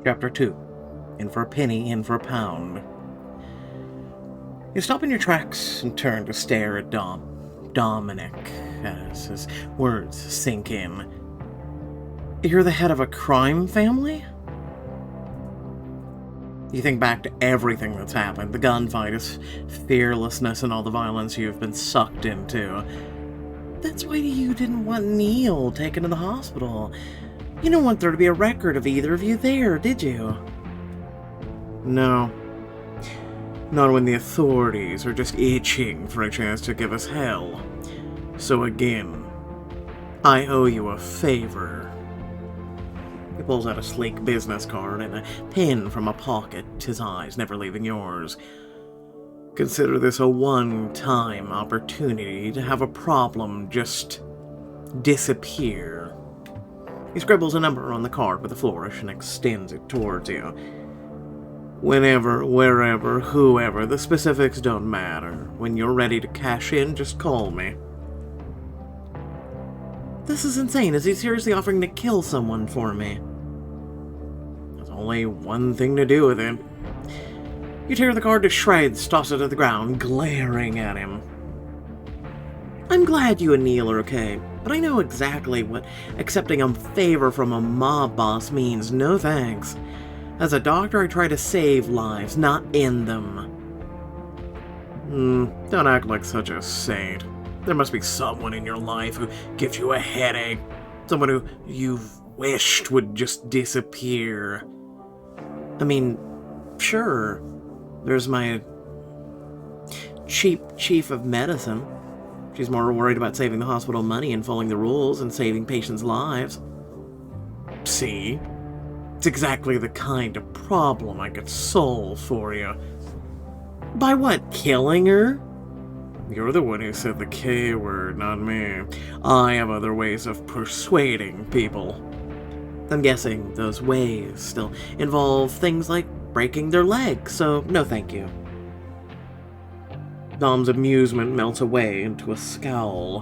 Chapter 2. In for a penny, in for a pound. You stop in your tracks and turn to stare at Dominic, as his words sink in. You're the head of a crime family? You think back to everything that's happened, the gunfight, his fearlessness, and all the violence you've been sucked into. That's why you didn't want Neil taken to the hospital. You didn't want there to be a record of either of you there, did you? No. Not when the authorities are just itching for a chance to give us hell. So again, I owe you a favor. He pulls out a sleek business card and a pen from a pocket, his eyes never leaving yours. Consider this a one-time opportunity to have a problem just disappear. He scribbles a number on the card with a flourish and extends it towards you. Whenever, wherever, whoever, the specifics don't matter. When you're ready to cash in, just call me. This is insane. Is he seriously offering to kill someone for me? There's only one thing to do with it. You tear the card to shreds, toss it to the ground, glaring at him. I'm glad you and Neil are okay, but I know exactly what accepting a favor from a mob boss means. No thanks. As a doctor, I try to save lives, not end them. Don't act like such a saint. There must be someone in your life who gives you a headache. Someone who you've wished would just disappear. I mean, sure. There's my chief of medicine. She's more worried about saving the hospital money and following the rules and saving patients' lives. See? It's exactly the kind of problem I could solve for you. By what, killing her? You're the one who said the K word, not me. I have other ways of persuading people. I'm guessing those ways still involve things like breaking their legs, so no thank you. Dom's amusement melts away into a scowl.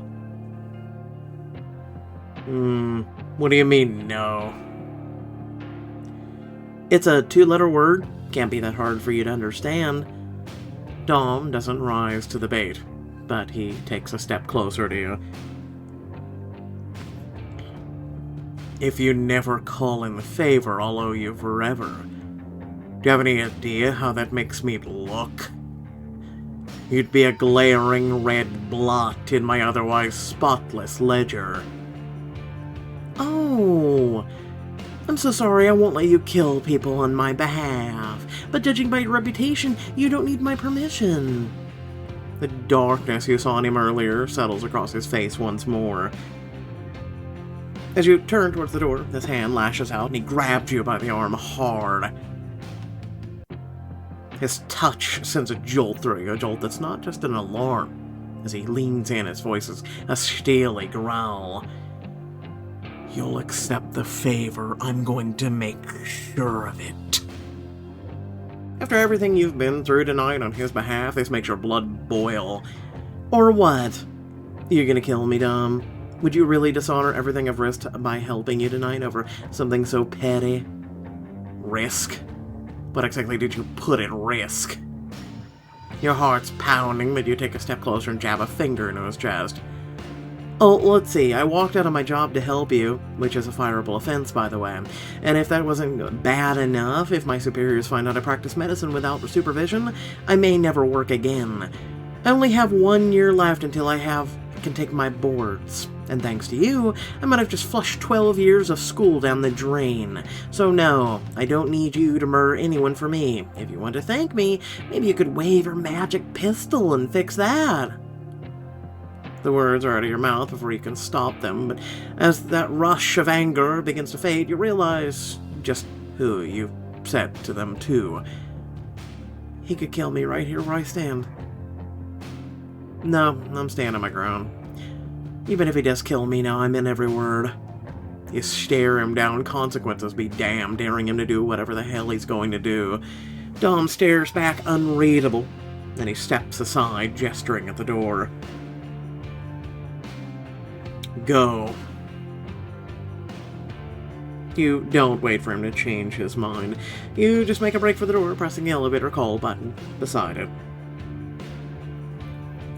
What do you mean, no? It's a two-letter word. Can't be that hard for you to understand. Dom doesn't rise to the bait, but he takes a step closer to you. If you never call in the favor, I'll owe you forever. Do you have any idea how that makes me look? You'd be a glaring red blot in my otherwise spotless ledger. Oh, I'm so sorry, I won't let you kill people on my behalf. But judging by your reputation, you don't need my permission. The darkness you saw in him earlier settles across his face once more. As you turn towards the door, his hand lashes out and he grabs you by the arm hard. His touch sends a jolt through you, a jolt that's not just an alarm. As he leans in, his voice is a steely growl. You'll accept the favor. I'm going to make sure of it. After everything you've been through tonight on his behalf, this makes your blood boil. Or what? You're gonna kill me, Dom? Would you really dishonor everything I've risked by helping you tonight over something so petty? Risk? What exactly did you put at risk? Your heart's pounding, but you take a step closer and jab a finger into his chest. Oh, let's see, I walked out of my job to help you, which is a fireable offense, by the way. And if that wasn't bad enough, if my superiors find out I practice medicine without supervision, I may never work again. I only have 1 year left until I can take my boards. And thanks to you, I might have just flushed 12 years of school down the drain. So no, I don't need you to murder anyone for me. If you want to thank me, maybe you could wave your magic pistol and fix that. The words are out of your mouth before you can stop them, but as that rush of anger begins to fade, you realize just who you've said to them to. He could kill me right here where I stand. No, I'm standing my ground. Even if he does kill me now, I meant every word. You stare him down, consequences be damned, daring him to do whatever the hell he's going to do. Dom stares back, unreadable. Then he steps aside, gesturing at the door. Go. You don't wait for him to change his mind. You just make a break for the door, pressing the elevator call button beside it.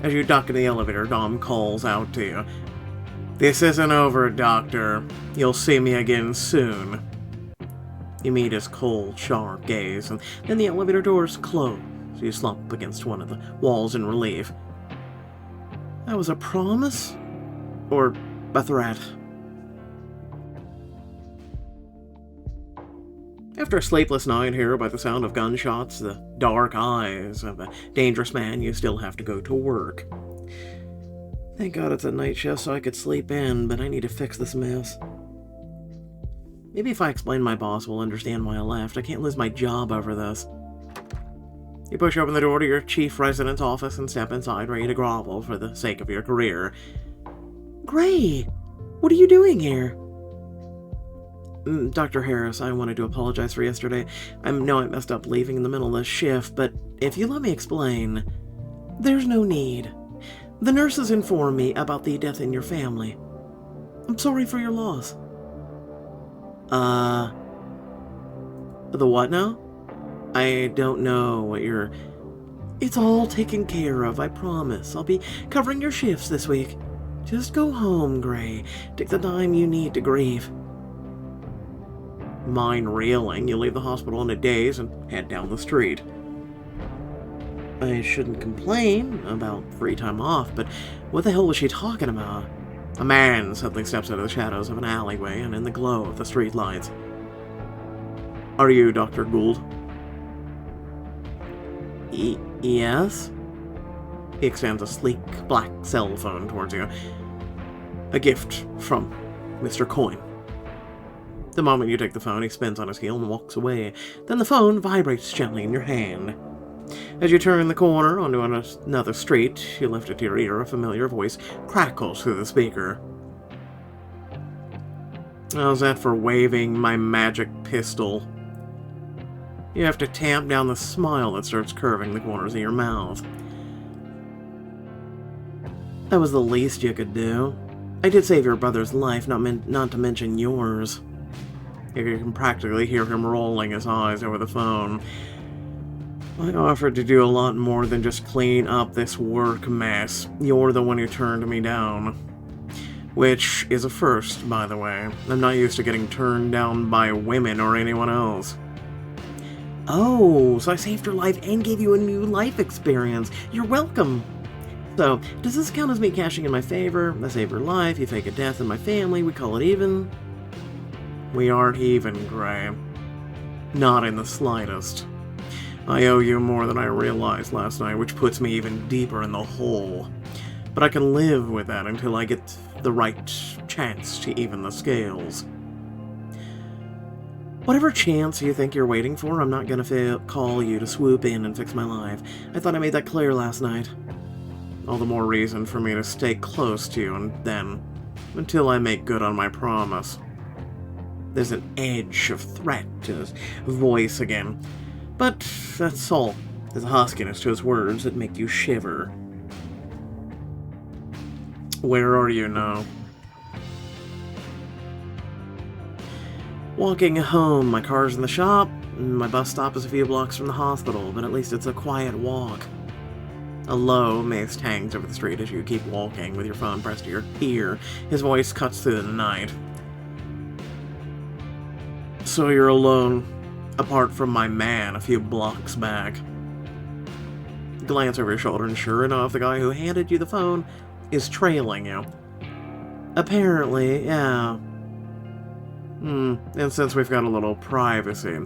As you duck into the elevator, Dom calls out to you. "This isn't over, Doctor. You'll see me again soon." You meet his cold, sharp gaze, and then the elevator doors close. You slump against one of the walls in relief. That was a promise? Or a threat? After a sleepless night here by the sound of gunshots, the dark eyes of a dangerous man, you still have to go to work. Thank God it's a night shift so I could sleep in, but I need to fix this mess. Maybe if I explain, my boss will understand why I left. I can't lose my job over this. You push open the door to your chief resident's office and step inside, ready to grovel for the sake of your career. Gray, what are you doing here? Dr. Harris, I wanted to apologize for yesterday. I know I messed up leaving in the middle of the shift, but if you let me explain, there's no need. The nurses informed me about the death in your family. I'm sorry for your loss. The what now? I don't know what you're... It's all taken care of, I promise. I'll be covering your shifts this week. Just go home, Gray. Take the time you need to grieve. Mind reeling, you leave the hospital in a daze and head down the street. I shouldn't complain about free time off, but what the hell was she talking about? A man suddenly steps out of the shadows of an alleyway and in the glow of the streetlights. Are you Dr. Gould? Yes? He extends a sleek black cell phone towards you. A gift from Mr. Coyne. The moment you take the phone, he spins on his heel and walks away. Then the phone vibrates gently in your hand. As you turn the corner onto another street, you lift it to your ear. A familiar voice crackles through the speaker. How's that for waving my magic pistol? You have to tamp down the smile that starts curving the corners of your mouth. That was the least you could do. I did save your brother's life, not to mention yours. You can practically hear him rolling his eyes over the phone. I offered to do a lot more than just clean up this work mess. You're the one who turned me down. Which is a first, by the way. I'm not used to getting turned down by women or anyone else. Oh, so I saved your life and gave you a new life experience. You're welcome. So, does this count as me cashing in my favor? I saved your life, you fake a death in my family, we call it even? We aren't even, Gray. Not in the slightest. I owe you more than I realized last night, which puts me even deeper in the hole. But I can live with that until I get the right chance to even the scales. Whatever chance you think you're waiting for, I'm not gonna call you to swoop in and fix my life. I thought I made that clear last night. All the more reason for me to stay close to you, and then, until I make good on my promise. There's an edge of threat to his voice again. But that's all. There's a huskiness to his words that make you shiver. Where are you now? Walking home. My car's in the shop. My bus stop is a few blocks from the hospital, but at least it's a quiet walk. A low mist hangs over the street as you keep walking with your phone pressed to your ear. His voice cuts through the night. So you're alone, apart from my man a few blocks back. Glance over your shoulder, and sure enough, the guy who handed you the phone is trailing you. Apparently, yeah. And since we've got a little privacy,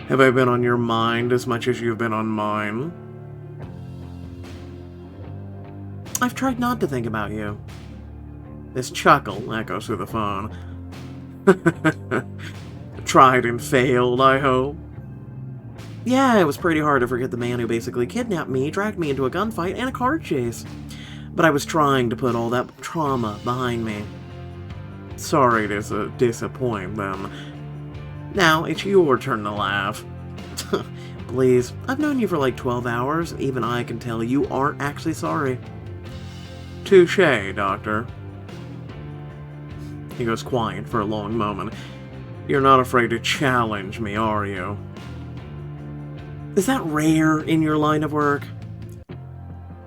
have I been on your mind as much as you've been on mine? I've tried not to think about you. This chuckle echoes through the phone. Tried and failed, I hope. Yeah, it was pretty hard to forget the man who basically kidnapped me, dragged me into a gunfight, and a car chase. But I was trying to put all that trauma behind me. Sorry to disappoint them. Now, it's your turn to laugh. Please, I've known you for like 12 hours. Even I can tell you aren't actually sorry. Touché, Doctor. He goes quiet for a long moment. You're not afraid to challenge me, are you? Is that rare in your line of work?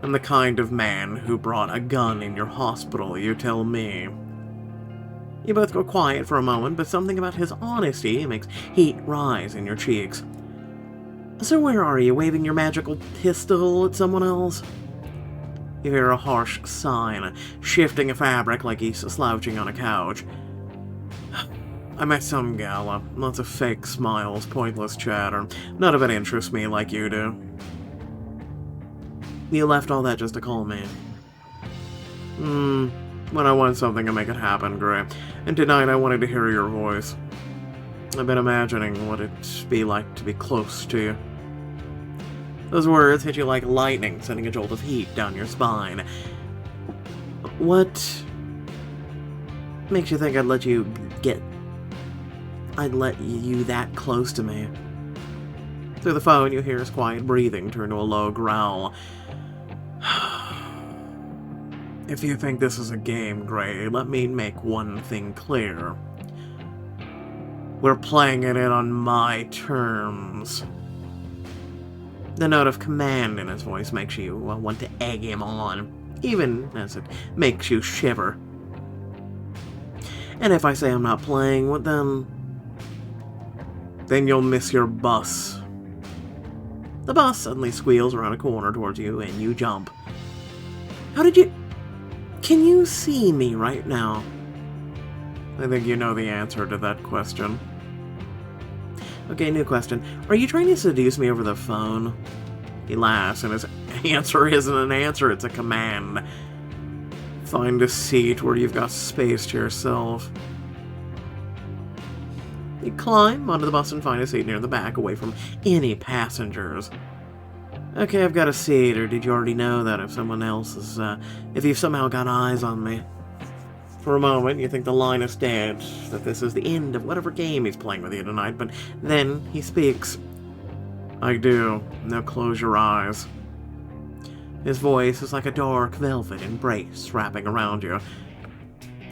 I'm the kind of man who brought a gun in your hospital, you tell me. You both go quiet for a moment, but something about his honesty makes heat rise in your cheeks. So where are you, waving your magical pistol at someone else? You hear a harsh sigh and shifting a fabric like he's slouching on a couch. I met some gala. Lots of fake smiles, pointless chatter. None of it interests me like you do. You left all that just to call me. When I want something, I make it happen, Gray. And tonight I wanted to hear your voice. I've been imagining what it'd be like to be close to you. Those words hit you like lightning, sending a jolt of heat down your spine. What makes you think I'd let you that close to me? Through the phone, you hear his quiet breathing turn to a low growl. If you think this is a game, Gray, let me make one thing clear. We're playing it in on my terms. The note of command in his voice makes you want to egg him on, even as it makes you shiver. And if I say I'm not playing, what then? Then you'll miss your bus. The bus suddenly squeals around a corner towards you, and you jump. How did you... Can you see me right now? I think you know the answer to that question. Okay, new question. Are you trying to seduce me over the phone? He laughs, and his answer isn't an answer, it's a command. Find a seat where you've got space to yourself. You climb onto the bus and find a seat near the back, away from any passengers. Okay, I've got a seat, or did you already know that if someone else is, if you've somehow got eyes on me? For a moment, you think the line is dead, that this is the end of whatever game he's playing with you tonight, but then he speaks. I do. Now close your eyes. His voice is like a dark velvet embrace wrapping around you.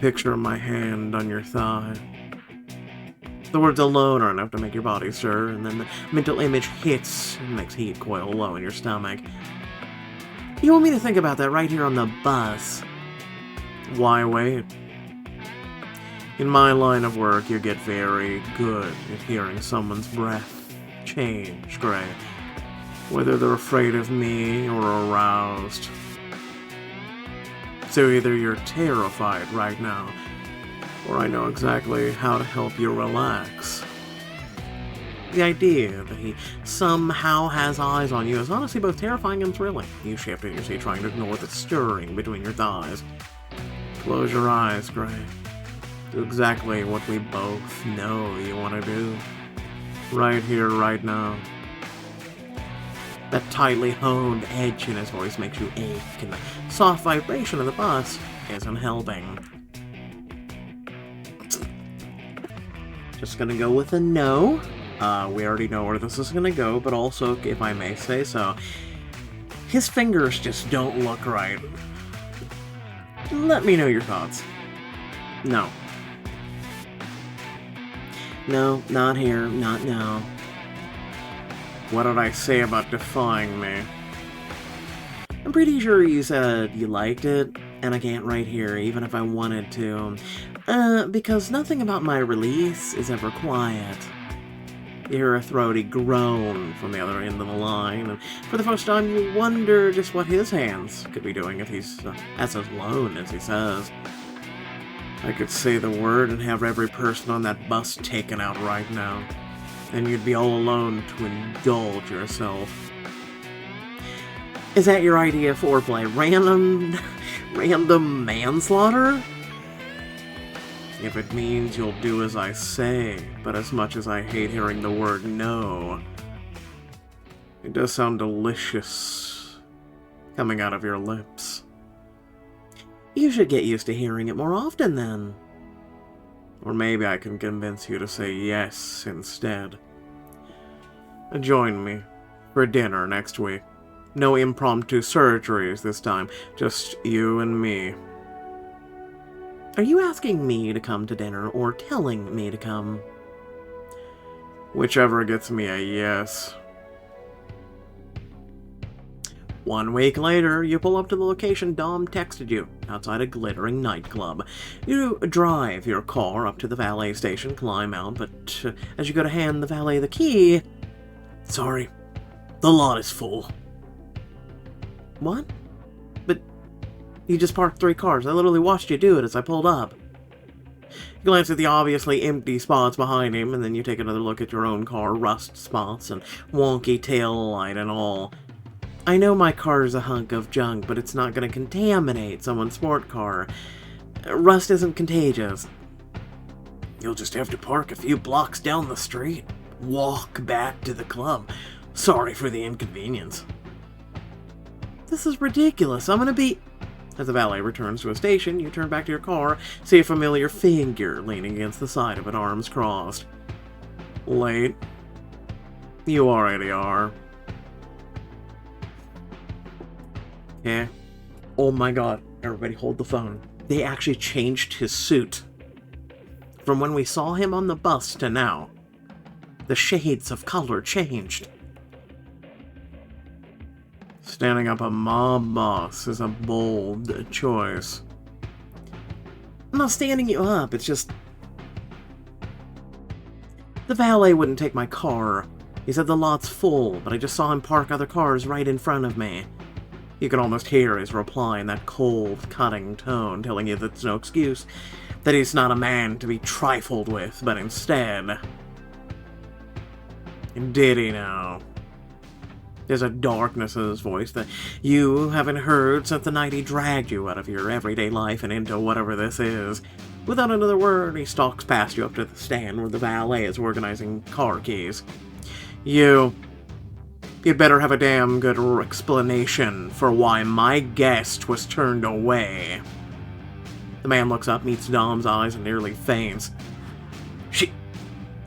Picture my hand on your thigh. The words alone are enough to make your body stir, and then the mental image hits and makes heat coil low in your stomach. You want me to think about that right here on the bus? Why wait? In my line of work, you get very good at hearing someone's breath change, Gray. Whether they're afraid of me or aroused. So either you're terrified right now, or I know exactly how to help you relax. The idea that he somehow has eyes on you is honestly both terrifying and thrilling. You shift in your seat, trying to ignore the stirring between your thighs. Close your eyes, Gray. Do exactly what we both know you want to do. Right here, right now. That tightly honed edge in his voice makes you ache, and the soft vibration of the bus isn't helping. Just gonna go with a no. We already know where this is gonna go, but also, if I may say so, his fingers just don't look right. Let me know your thoughts. No. No, not here, not now. What did I say about defying me? I'm pretty sure you said you liked it, and I can't right here, even if I wanted to. Because nothing about my release is ever quiet. You hear a throaty groan from the other end of the line, and for the first time you wonder just what his hands could be doing if he's as alone as he says. I could say the word and have every person on that bus taken out right now, and you'd be all alone to indulge yourself. Is that your idea of foreplay? Random manslaughter? If it means you'll do as I say, but as much as I hate hearing the word no, it does sound delicious coming out of your lips. You should get used to hearing it more often then. Or maybe I can convince you to say yes instead. Join me for dinner next week. No impromptu surgeries this time, just you and me. Are you asking me to come to dinner or telling me to come? Whichever gets me a yes. 1 week later, you pull up to the location Dom texted you, outside a glittering nightclub. You drive your car up to the valet station, climb out, but as you go to hand the valet the key... Sorry, the lot is full. What? But you just parked 3 cars. I literally watched you do it as I pulled up. You glance at the obviously empty spots behind him, and then you take another look at your own car, rust spots and wonky tail light and all. I know my car's a hunk of junk, but it's not going to contaminate someone's sport car. Rust isn't contagious. You'll just have to park a few blocks down the street. Walk back to the club. Sorry for the inconvenience. This is ridiculous. I'm going to be... As the valet returns to a station, you turn back to your car, see a familiar figure leaning against the side of it, arms crossed. Late. You already are. Yeah. Oh my god. Everybody hold the phone. They actually changed his suit. From when we saw him on the bus to now. The shades of color changed. Standing up a mob boss is a bold choice. I'm not standing you up, it's just... The valet wouldn't take my car. He said the lot's full, but I just saw him park other cars right in front of me. You can almost hear his reply in that cold, cutting tone, telling you that's no excuse, that he's not a man to be trifled with, but instead... Did he now? There's a darkness in his voice that you haven't heard since the night he dragged you out of your everyday life and into whatever this is. Without another word, he stalks past you up to the stand where the valet is organizing car keys. You'd better have a damn good explanation for why my guest was turned away. The man looks up, meets Dom's eyes, and nearly faints.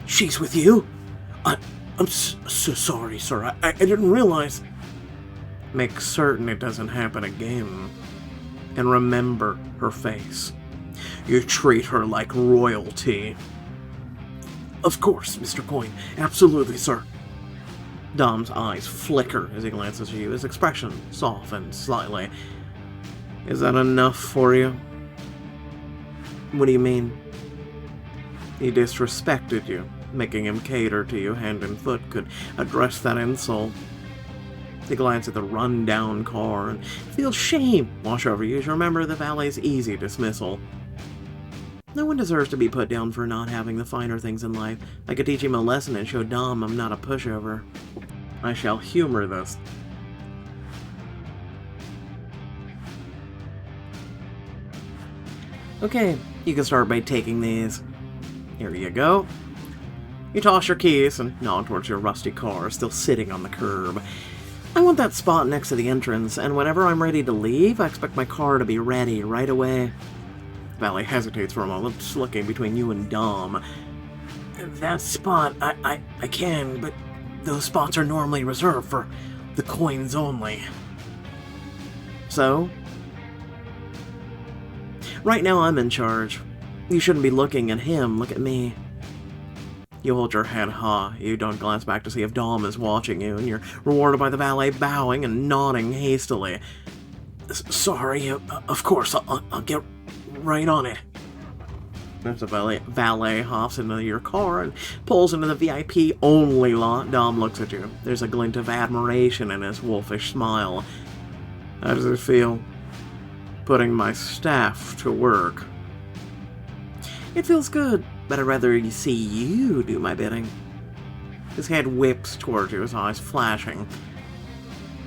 She's with you? I'm so sorry, sir. I didn't realize. Make certain it doesn't happen again. And remember her face. You treat her like royalty. Of course, Mr. Coyne. Absolutely, sir. Dom's eyes flicker as he glances at you, his expression softens slightly. Is that enough for you? What do you mean? He disrespected you. Making him cater to you hand and foot could address that insult. He glances at the run-down car and feels shame wash over you as you remember the valet's easy dismissal. No one deserves to be put down for not having the finer things in life. I could teach him a lesson and show Dom I'm not a pushover. I shall humor this. Okay, you can start by taking these. Here you go. You toss your keys and nod towards your rusty car, still sitting on the curb. I want that spot next to the entrance, and whenever I'm ready to leave, I expect my car to be ready right away. Valet hesitates for a moment, just looking between you and Dom. That spot, I can, but those spots are normally reserved for the coins only. So? Right now I'm in charge. You shouldn't be looking at him, look at me. You hold your head high. You don't glance back to see if Dom is watching you, and you're rewarded by the valet bowing and nodding hastily. Sorry, of course, I'll get right on it. As the valet hops into your car and pulls into the VIP-only lot, Dom looks at you. There's a glint of admiration in his wolfish smile. How does it feel? Putting my staff to work. It feels good, but I'd rather see you do my bidding. His head whips towards you, his eyes flashing.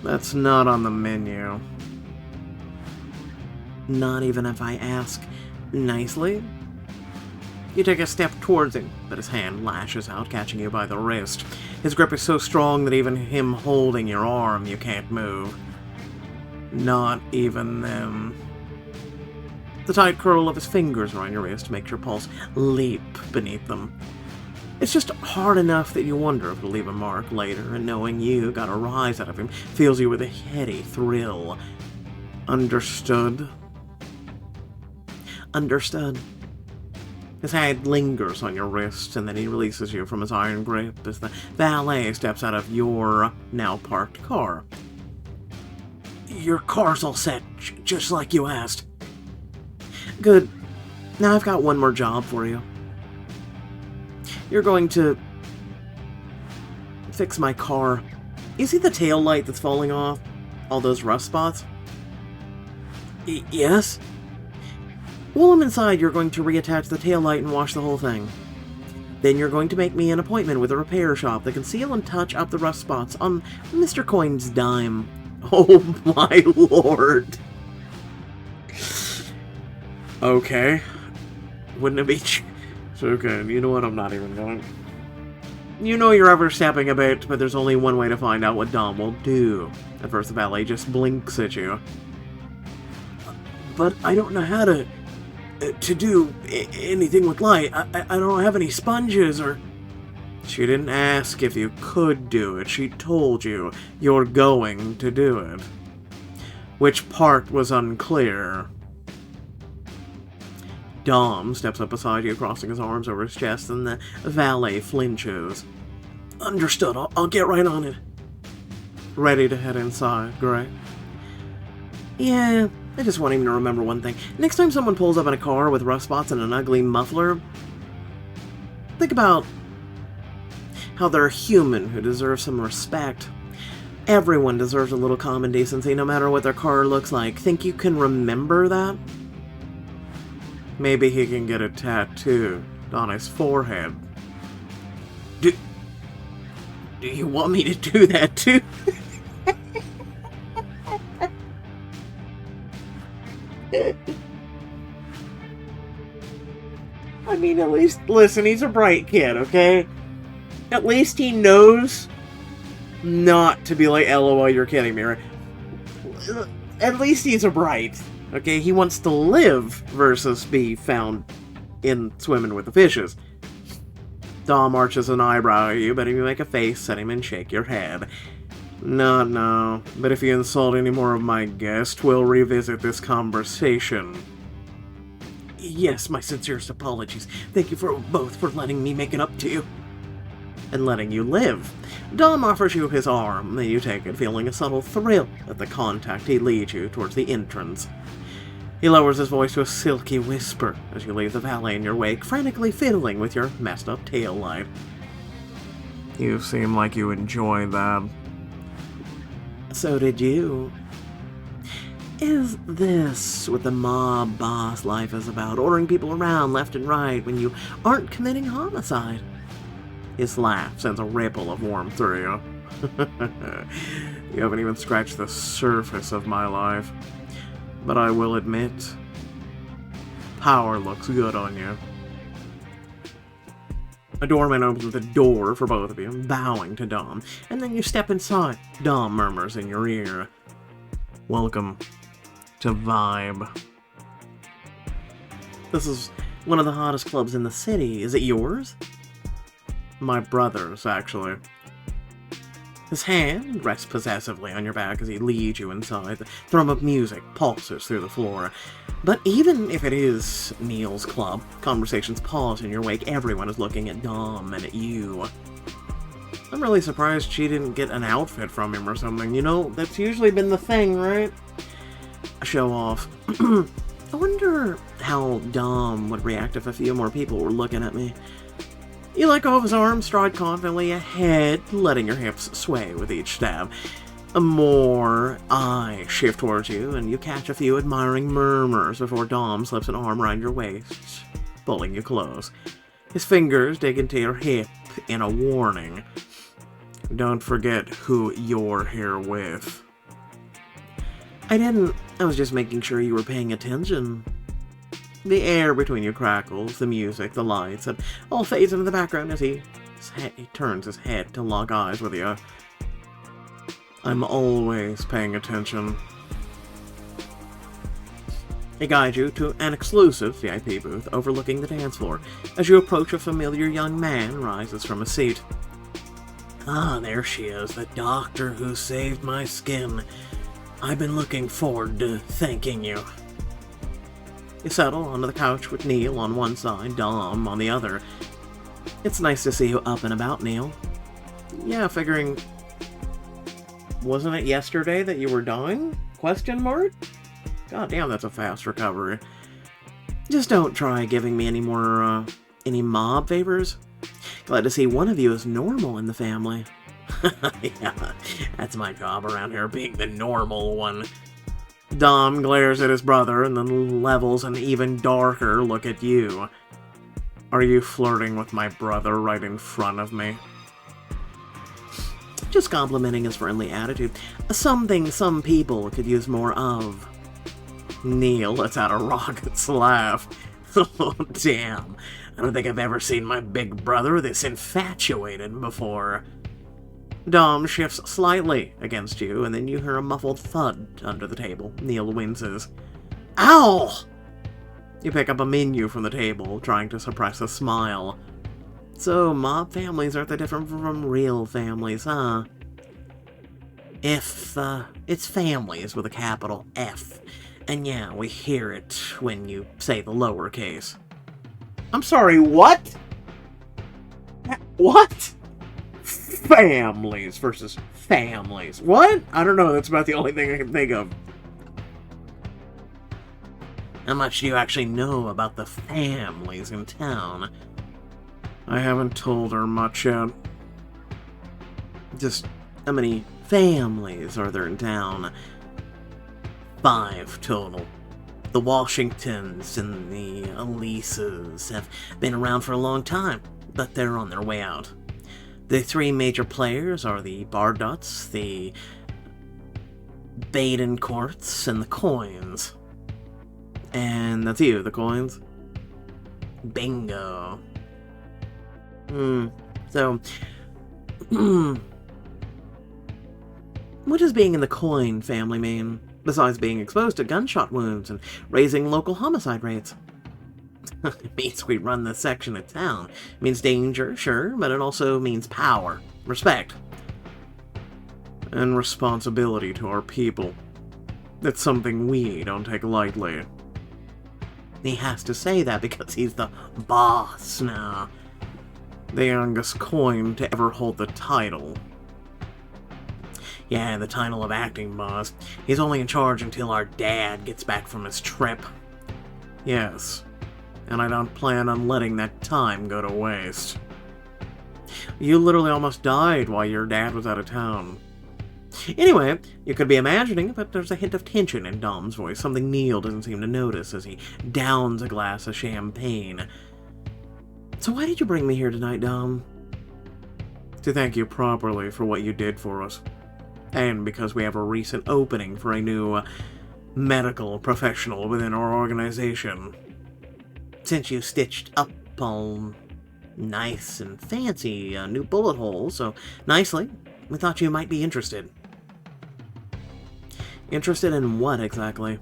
That's not on the menu. Not even if I ask nicely? You take a step towards him, but his hand lashes out, catching you by the wrist. His grip is so strong that even him holding your arm, you can't move. Not even then. The tight curl of his fingers around your wrist makes your pulse leap beneath them. It's just hard enough that you wonder if it'll leave a mark later, and knowing you got a rise out of him fills you with a heady thrill. Understood? Understood. His hand lingers on your wrist, and then he releases you from his iron grip as the valet steps out of your now-parked car. Your car's all set, just like you asked. Good. Now I've got one more job for you. You're going to fix my car. You see the tail light that's falling off? All those rust spots? Yes? While I'm inside, you're going to reattach the tail light and wash the whole thing. Then you're going to make me an appointment with a repair shop that can seal and touch up the rust spots on Mr. Coin's dime. Oh my lord. Okay. Wouldn't it be... Okay, you know what? I'm not even going. You know you're overstepping a bit, but there's only one way to find out what Dom will do. At first, the valet just blinks at you. But I don't know how to do anything with light. I don't have any sponges or... She didn't ask if you could do it. She told you you're going to do it. Which part was unclear? Dom steps up beside you, crossing his arms over his chest, and the valet flinches. Understood. I'll get right on it. Ready to head inside, Gray? Yeah, I just want him to remember one thing. Next time someone pulls up in a car with rust spots and an ugly muffler, think about how they're a human who deserves some respect. Everyone deserves a little common decency, no matter what their car looks like. Think you can remember that? Maybe he can get a tattoo on his forehead. Do you want me to do that too? I mean, at least, listen, he's a bright kid, okay? At least he knows not to be like, LOL, you're kidding me, right? At least he's a bright, okay? He wants to live versus be found in swimming with the fishes. Dom arches an eyebrow at you, but if you make a face at him and shake your head. No, but if you insult any more of my guests, we'll revisit this conversation. Yes, my sincerest apologies. Thank you both for letting me make it up to you. And letting you live. Dom offers you his arm, then you take it, feeling a subtle thrill at the contact. He leads you towards the entrance. He lowers his voice to a silky whisper as you leave the valet in your wake, frantically fiddling with your messed up tail light. You seem like you enjoyed that. So did you. Is this what the mob boss life is about? Ordering people around left and right when you aren't committing homicide? His laugh sends a ripple of warmth through you. You haven't even scratched the surface of my life. But I will admit, power looks good on you. A doorman opens the door for both of you, bowing to Dom, and then you step inside. Dom murmurs in your ear, "Welcome to Vibe." This is one of the hottest clubs in the city. Is it yours? My brother's, actually. His hand rests possessively on your back as he leads you inside. The thrum of music pulses through the floor. But even if it is Neil's club, conversations pause in your wake. Everyone is looking at Dom and at you. I'm really surprised she didn't get an outfit from him or something. You know, that's usually been the thing, right? Show off. I wonder how Dom would react if a few more people were looking at me. You let go of his arm, stride confidently ahead, letting your hips sway with each step. More eyes shift towards you, and you catch a few admiring murmurs before Dom slips an arm around your waist, pulling you close. His fingers dig into your hip in a warning. Don't forget who you're here with. I didn't. I was just making sure you were paying attention. The air between you crackles, the music, the lights, and all fades into the background as he turns his head to lock eyes with you. I'm always paying attention. He guides you to an exclusive VIP booth overlooking the dance floor. As you approach, a familiar young man rises from a seat. Ah, there she is, the doctor who saved my skin. I've been looking forward to thanking you. You settle onto the couch with Neil on one side, Dom on the other. It's nice to see you up and about, Neil. Yeah, figuring... Wasn't it yesterday that you were dying? Question mark? God damn, that's a fast recovery. Just don't try giving me any more, any mob favors. Glad to see one of you is normal in the family. Yeah, that's my job around here, being the normal one. Dom glares at his brother and then levels an even darker look at you. Are you flirting with my brother right in front of me? Just complimenting his friendly attitude. Something some people could use more of. Neil lets out a raucous laugh. Oh, damn. I don't think I've ever seen my big brother this infatuated before. Dom shifts slightly against you, and then you hear a muffled thud under the table. Neil winces. Ow! You pick up a menu from the table, trying to suppress a smile. So, mob families aren't that different from real families, huh? It's families with a capital F. And yeah, we hear it when you say the lowercase. I'm sorry, what? What? Families versus families. What? I don't know, that's about the only thing I can think of. How much do you actually know about the families in town? I haven't told her much yet. Just, how many families are there in town? 5 total. The Washingtons and the Elises have been around for a long time, but they're on their way out. The 3 major players are the Barduts, the Badencourts, and the Coins. And that's you, the Coins? Bingo. So, what does being in the Coin family mean, besides being exposed to gunshot wounds and raising local homicide rates? It means we run this section of town. It means danger, sure, but it also means power, respect, and responsibility to our people. That's something we don't take lightly. He has to say that because he's the boss now. The youngest Coin to ever hold the title. Yeah, the title of acting boss. He's only in charge until our dad gets back from his trip. Yes, and I don't plan on letting that time go to waste. You literally almost died while your dad was out of town. Anyway, you could be imagining, but there's a hint of tension in Dom's voice, something Neil doesn't seem to notice as he downs a glass of champagne. So why did you bring me here tonight, Dom? To thank you properly for what you did for us. And because we have a recent opening for a new medical professional within our organization. Since you stitched up all nice and fancy a new bullet hole so nicely, we thought you might be interested. Interested in what exactly?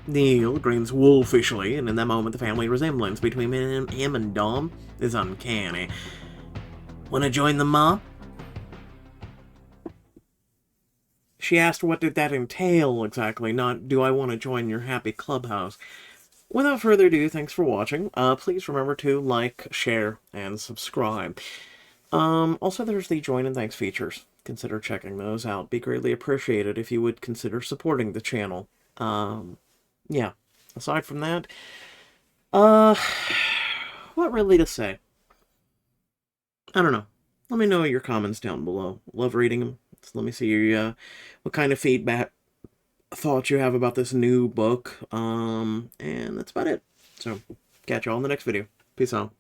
Neil grins wolfishly, and in that moment the family resemblance between him and Dom is uncanny. Wanna join the mob? She asked what did that entail exactly, not do I want to join your happy clubhouse. Without further ado, thanks for watching. Please remember to like, share, and subscribe. Also there's the join and thanks features. Consider checking those out. Be greatly appreciated if you would consider supporting the channel. Yeah. Aside from that, what really to say? I don't know. Let me know your comments down below. Love reading them. So let me see what kind of feedback, thoughts you have about this new book. And that's about it. So, catch you all in the next video. Peace out.